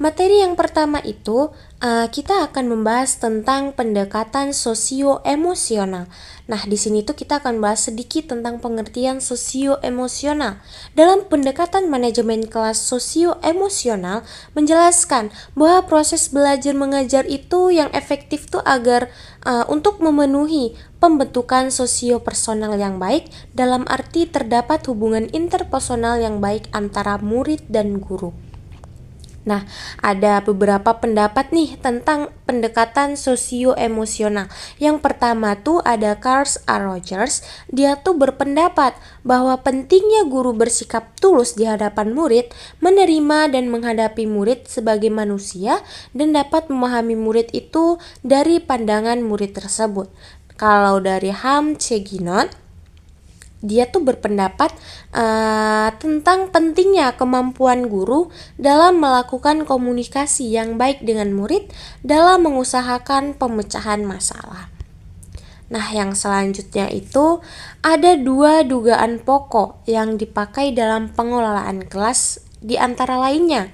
Materi yang pertama itu kita akan membahas tentang pendekatan sosio-emosional. Nah, di sini tuh kita akan bahas sedikit tentang pengertian sosio-emosional. Dalam pendekatan manajemen kelas sosio-emosional menjelaskan bahwa proses belajar mengajar itu yang efektif tuh agar untuk memenuhi pembentukan sosio-personal yang baik, dalam arti terdapat hubungan interpersonal yang baik antara murid dan guru. Nah, ada beberapa pendapat nih tentang pendekatan sosio-emosional. Yang pertama tuh ada Carl A. Rogers. Dia tuh berpendapat bahwa pentingnya guru bersikap tulus di hadapan murid, menerima dan menghadapi murid sebagai manusia, dan dapat memahami murid itu dari pandangan murid tersebut. Kalau dari Ham Cheginot, dia tuh berpendapat tentang pentingnya kemampuan guru dalam melakukan komunikasi yang baik dengan murid dalam mengusahakan pemecahan masalah. Nah, yang selanjutnya itu ada dua dugaan pokok yang dipakai dalam pengelolaan kelas di antara lainnya.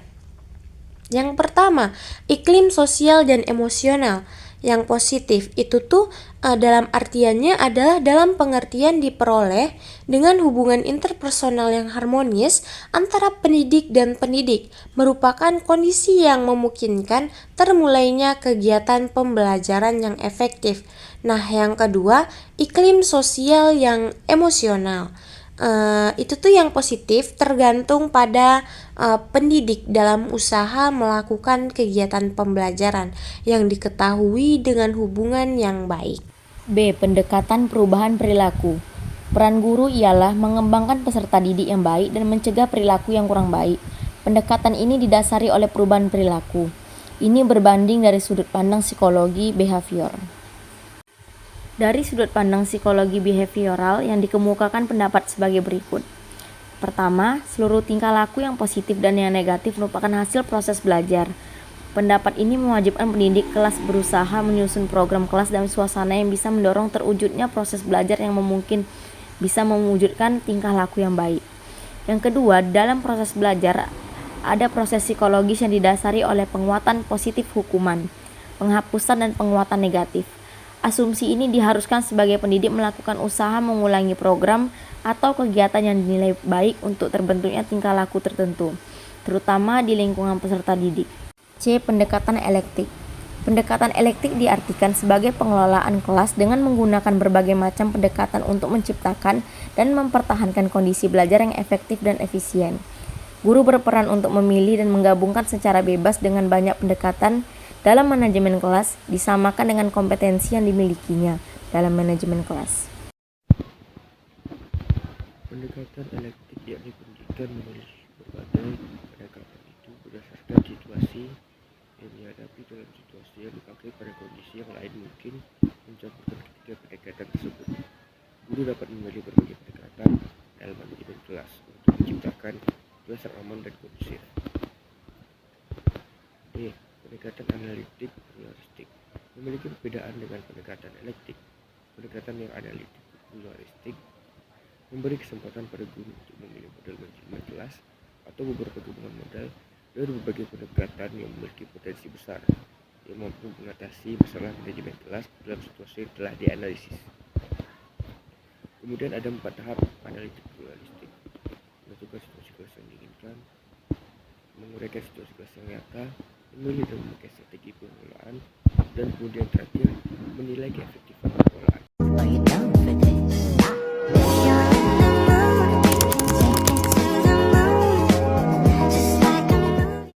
Yang pertama, iklim sosial dan emosional yang positif itu tuh dalam artiannya adalah dalam pengertian diperoleh dengan hubungan interpersonal yang harmonis antara pendidik dan pendidik, merupakan kondisi yang memungkinkan termulainya kegiatan pembelajaran yang efektif. Nah, yang kedua, iklim sosial yang emosional. Itu tuh yang positif tergantung pada pendidik dalam usaha melakukan kegiatan pembelajaran yang diketahui dengan hubungan yang baik. B. Pendekatan perubahan perilaku. Peran guru ialah mengembangkan peserta didik yang baik dan mencegah perilaku yang kurang baik. Pendekatan ini didasari oleh perubahan perilaku. Ini berbanding dari sudut pandang psikologi behavior. Dari sudut pandang psikologi behavioral yang dikemukakan pendapat sebagai berikut. Pertama, seluruh tingkah laku yang positif dan yang negatif merupakan hasil proses belajar. Pendapat ini mewajibkan pendidik kelas berusaha menyusun program kelas dan suasana yang bisa mendorong terwujudnya proses belajar yang memungkinkan bisa mewujudkan tingkah laku yang baik. Yang kedua, dalam proses belajar ada proses psikologis yang didasari oleh penguatan positif hukuman, penghapusan dan penguatan negatif. Asumsi ini diharuskan sebagai pendidik melakukan usaha mengulangi program atau kegiatan yang dinilai baik untuk terbentuknya tingkah laku tertentu, terutama di lingkungan peserta didik. C. Pendekatan elektik. Pendekatan elektik diartikan sebagai pengelolaan kelas dengan menggunakan berbagai macam pendekatan untuk menciptakan dan mempertahankan kondisi belajar yang efektif dan efisien. Guru berperan untuk memilih dan menggabungkan secara bebas dengan banyak pendekatan dalam manajemen kelas, disamakan dengan kompetensi yang dimilikinya dalam manajemen kelas. Pendekatan elektik yakni pendidikan menulis berbagai pendekatan itu berdasarkan situasi yang dihadapi dalam situasi yang dipakai pada kondisi yang lain mungkin mencampurkan ketiga pendekatan tersebut. Guru dapat memilih berbagai pendekatan dalam manajemen kelas untuk menciptakan kelas yang aman dan kondusif. D. Pendekatan analitik pluralistik memiliki perbedaan dengan pendekatan elektik. Pendekatan yang analitik pluralistik memberi kesempatan pada guru untuk memilih model manajemen kelas atau beberapa gabungan model dari berbagai pendekatan yang memiliki potensi besar yang mampu mengatasi masalah manajemen kelas dalam situasi yang telah dianalisis. Kemudian ada 4 tahap analitik pluralistik: menentukan situasi kelas yang diinginkan, menguraikan situasi kelas yang nyata, memilih dan memakai strategi pengelolaan, dan kemudian terakhir menilai keefektifan pengelolaan.